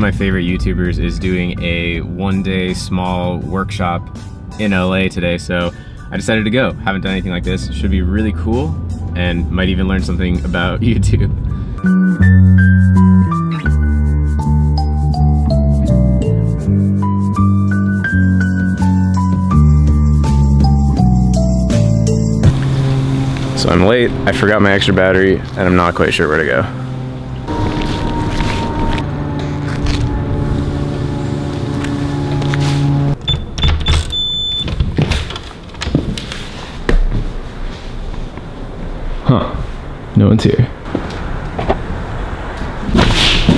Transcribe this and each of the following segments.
my favorite YouTubers is doing a one-day small workshop in LA today, so I decided to go. Haven't done anything like this. Should be really cool and might even learn something about YouTube. So I'm late, I forgot my extra battery, and I'm not quite sure where to go. Huh, no one's here.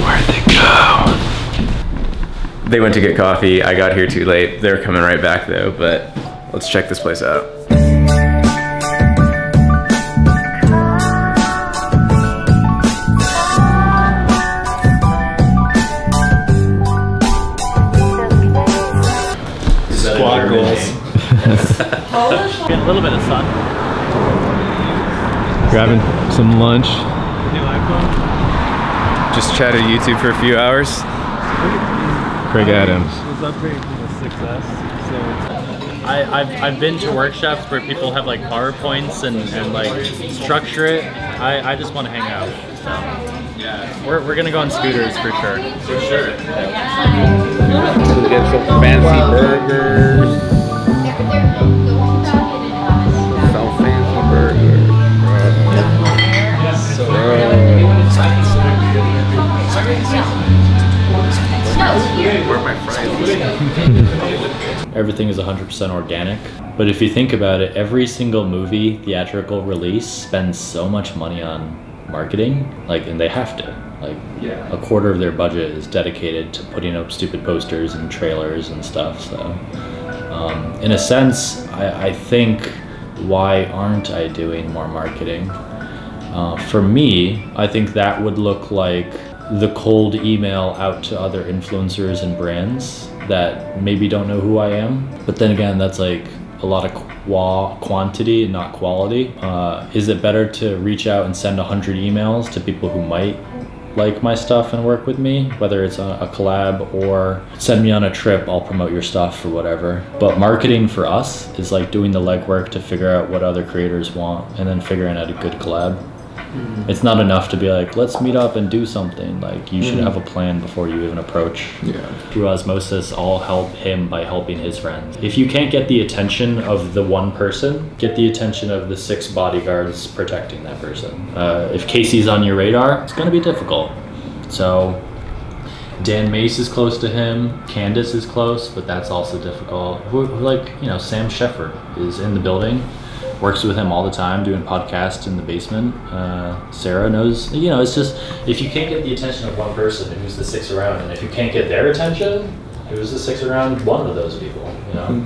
Where'd they go? They went to get coffee, I got here too late. They're coming right back though, but let's check this place out. Squad goals. Get a little bit of sun. Grabbing some lunch. New iPhone. Just chatted YouTube for a few hours. Kraig Adams. It was upgraded from the 6S. So I've been to workshops where people have like PowerPoints and like structure it. I just want to hang out. So yeah, we're gonna go on scooters for sure. For sure. We'll get some fancy burgers. Some fancy burgers. Where are my fries? Everything is 100% organic. But if you think about it, every single movie theatrical release spends so much money on marketing, like, and they have to. Like, a quarter of their budget is dedicated to putting up stupid posters and trailers and stuff. So, in a sense, I think, why aren't I doing more marketing? For me, I think that would look like the cold email out to other influencers and brands that maybe don't know who I am. But then again, that's like a lot of quantity and not quality. Is it better to reach out and send 100 emails to people who might like my stuff and work with me, whether it's a collab or send me on a trip, I'll promote your stuff or whatever. But marketing for us is like doing the legwork to figure out what other creators want and then figuring out a good collab. It's not enough to be like, let's meet up and do something. Like, you should have a plan before you even approach. Through osmosis, I'll help him by helping his friends. If you can't get the attention of the one person, get the attention of the 6 bodyguards protecting that person. If Casey's on your radar, it's gonna be difficult. So Dan Mace is close to him, Candace is close, but that's also difficult. Like, you know, Sam Sheffer is in the building. Works with him all the time, doing podcasts in the basement. Sarah knows, you know, it's just, if you can't get the attention of one person, who's the 6 around? And if you can't get their attention, who's the 6 around one of those people, you know?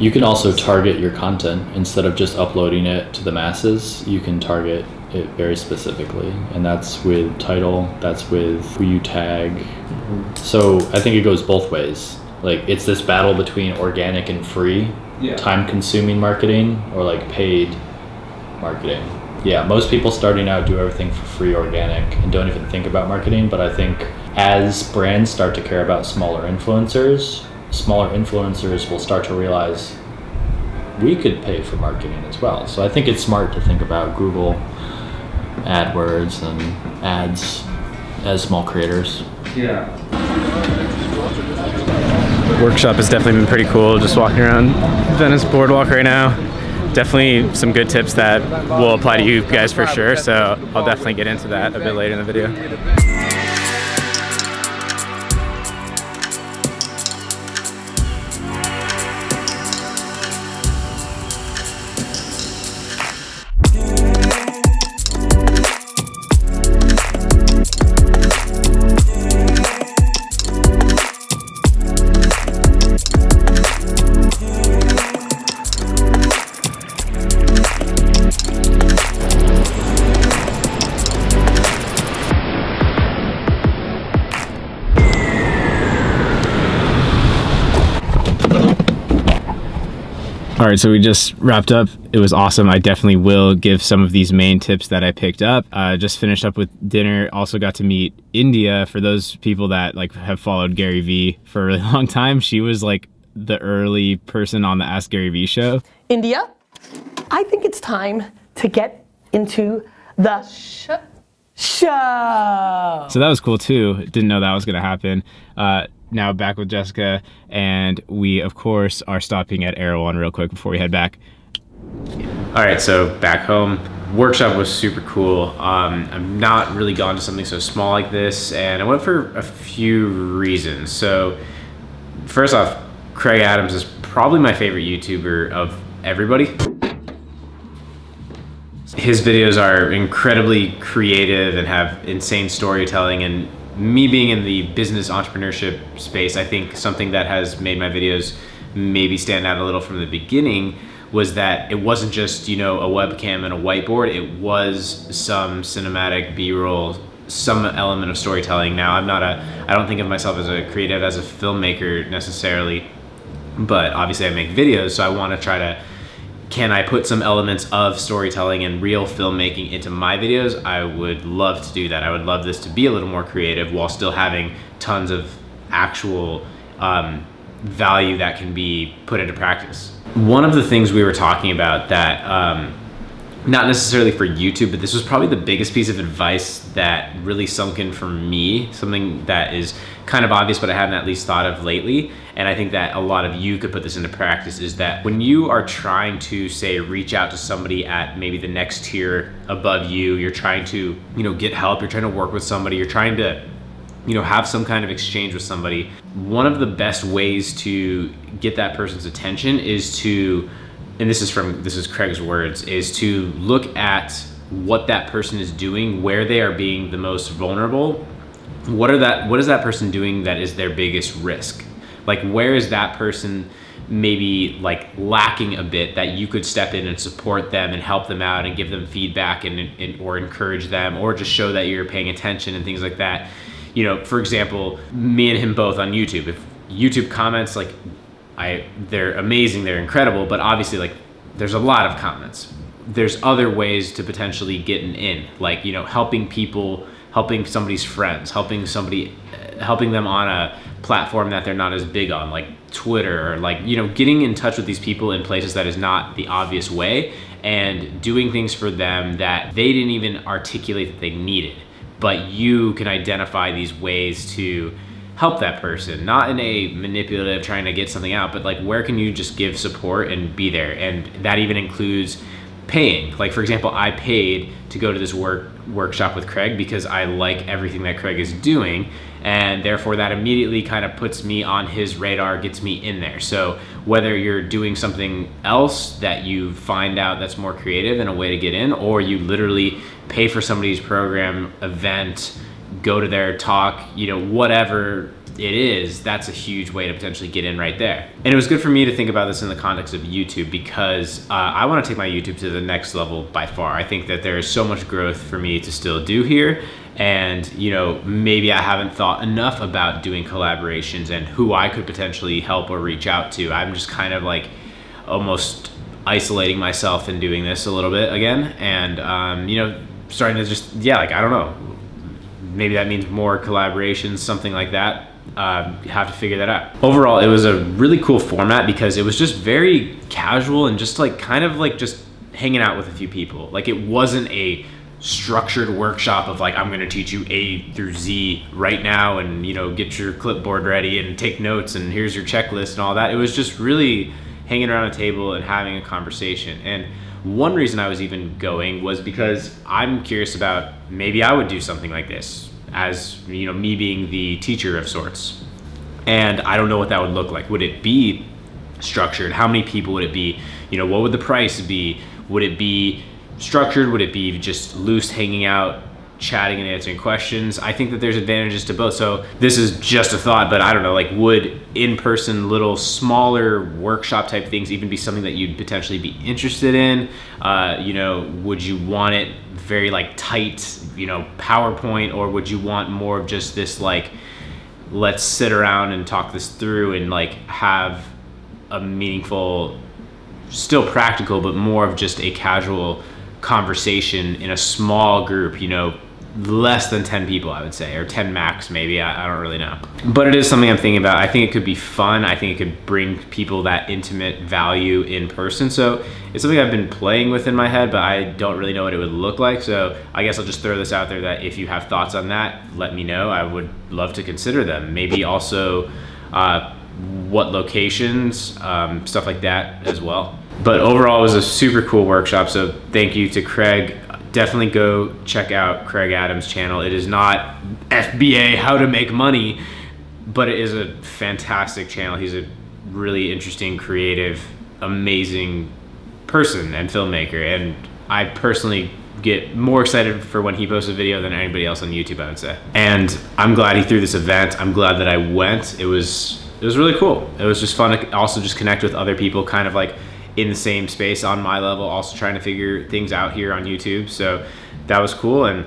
You can also target your content. Instead of just uploading it to the masses, you can target it very specifically. And that's with title, that's with who you tag. So I think it goes both ways. Like, it's this battle between organic and free. Time-consuming marketing or like paid marketing. Yeah, most people starting out do everything for free organic and don't even think about marketing, but I think as brands start to care about smaller influencers will start to realize we could pay for marketing as well. So I think it's smart to think about Google AdWords and ads as small creators. Workshop has definitely been pretty cool. Just walking around Venice Boardwalk right now. Definitely some good tips that will apply to you guys for sure. So I'll definitely get into that a bit later in the video. All right, so we just wrapped up. It was awesome. I definitely will give some of these main tips that I picked up. Just finished up with dinner. Also got to meet India. For those people that like have followed Gary Vee for a really long time, she was like the early person on the Ask Gary Vee show. India, I think it's time to get into the show. So that was cool too. Didn't know that was gonna happen. Now back with Jessica, and we of course are stopping at Erewhon real quick before we head back. All right, so back home. Workshop was super cool. I've not really gone to something so small like this, and I went for a few reasons. So first off, Kraig Adams is probably my favorite YouTuber of everybody. His videos are incredibly creative and have insane storytelling, and me being in the business entrepreneurship space, I think something that has made my videos maybe stand out a little from the beginning was that it wasn't just, you know, a webcam and a whiteboard. It was some cinematic B-roll, some element of storytelling. Now I don't think of myself as a creative, as a filmmaker necessarily, but obviously I make videos, so I want to try to, can I put some elements of storytelling and real filmmaking into my videos? I would love to do that. I would love this to be a little more creative while still having tons of actual value that can be put into practice. One of the things we were talking about that, not necessarily for YouTube, but this was probably the biggest piece of advice that really sunk in for me, something that is kind of obvious but I hadn't at least thought of lately, and I think that a lot of you could put this into practice, is that when you are trying to, say, reach out to somebody at maybe the next tier above you, you're trying to, you know, get help, you're trying to work with somebody, you're trying to, you know, have some kind of exchange with somebody, one of the best ways to get that person's attention is to, and this is Kraig's words, is to look at what that person is doing, where they are being the most vulnerable. What is that person doing that is their biggest risk? Like, where is that person maybe like lacking a bit that you could step in and support them and help them out and give them feedback and or encourage them, or just show that you're paying attention and things like that. You know, for example, me and him both on YouTube. If YouTube comments, like, they're amazing, they're incredible, but obviously, like, there's a lot of comments. There's other ways to potentially get an in, like, you know, helping people, helping somebody's friends, helping them on a platform that they're not as big on, like Twitter, or like, you know, getting in touch with these people in places that is not the obvious way, and doing things for them that they didn't even articulate that they needed, but you can identify these ways to help that person, not in a manipulative trying to get something out, but like, where can you just give support and be there? And that even includes paying. Like, for example, I paid to go to this workshop with Kraig because I like everything that Kraig is doing, and therefore that immediately kind of puts me on his radar, gets me in there. So whether you're doing something else that you find out that's more creative and a way to get in, or you literally pay for somebody's program, event, go to their talk, you know, whatever it is, that's a huge way to potentially get in right there. And it was good for me to think about this in the context of YouTube, because I want to take my YouTube to the next level by far. I think that there is so much growth for me to still do here, and, you know, maybe I haven't thought enough about doing collaborations and who I could potentially help or reach out to. I'm just kind of like almost isolating myself in doing this a little bit again, and you know, starting to just, yeah, like, I don't know, maybe that means more collaborations, something like that. You have to figure that out. Overall, it was a really cool format because it was just very casual and just like kind of like just hanging out with a few people. Like, it wasn't a structured workshop of like, I'm gonna teach you A through Z right now, and, you know, get your clipboard ready and take notes and here's your checklist and all that. It was just really hanging around a table and having a conversation. And one reason I was even going was because I'm curious about, maybe I would do something like this, as, you know, me being the teacher of sorts. And I don't know what that would look like. Would it be structured? How many people would it be? You know, what would the price be? Would it be structured? Would it be just loose, hanging out, chatting and answering questions? I think that there's advantages to both. So this is just a thought, but I don't know, like, would in-person little smaller workshop type things even be something that you'd potentially be interested in? You know, would you want it very like tight, you know, PowerPoint, or would you want more of just this like, let's sit around and talk this through and like have a meaningful still practical, but more of just a casual conversation in a small group, you know, less than 10 people, I would say, or 10 max maybe, I don't really know. But it is something I'm thinking about. I think it could be fun. I think it could bring people that intimate value in person. So it's something I've been playing with in my head, but I don't really know what it would look like. So I guess I'll just throw this out there that if you have thoughts on that, let me know. I would love to consider them. Maybe also what locations, stuff like that as well. But overall, it was a super cool workshop. So thank you to Kraig. Definitely go check out Kraig Adams' channel. It is not FBA, how to make money, but it is a fantastic channel. He's a really interesting, creative, amazing person and filmmaker. And I personally get more excited for when he posts a video than anybody else on YouTube, I would say. And I'm glad he threw this event. I'm glad that I went. It was really cool. It was just fun to also just connect with other people kind of like in the same space on my level, also trying to figure things out here on YouTube. So that was cool, and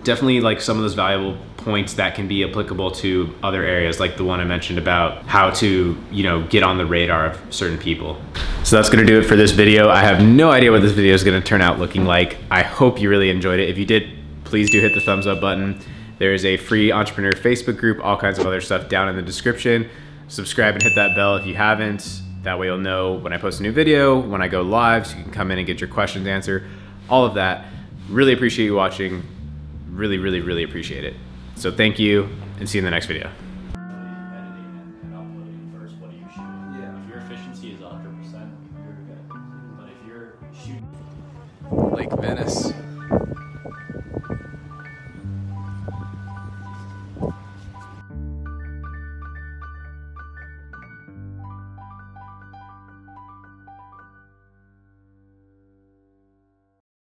definitely like some of those valuable points that can be applicable to other areas, like the one I mentioned about how to, you know, get on the radar of certain people. So that's gonna do it for this video. I have no idea what this video is gonna turn out looking like. I hope you really enjoyed it. If you did, please do hit the thumbs up button. There is a free entrepreneur Facebook group, all kinds of other stuff down in the description. Subscribe and hit that bell if you haven't. That way you'll know when I post a new video, when I go live, so you can come in and get your questions answered, all of that. Really appreciate you watching. Really, really, really appreciate it. So thank you, and see you in the next video. If your efficiency is 100%, you're good. But if you're shooting Lake Venice.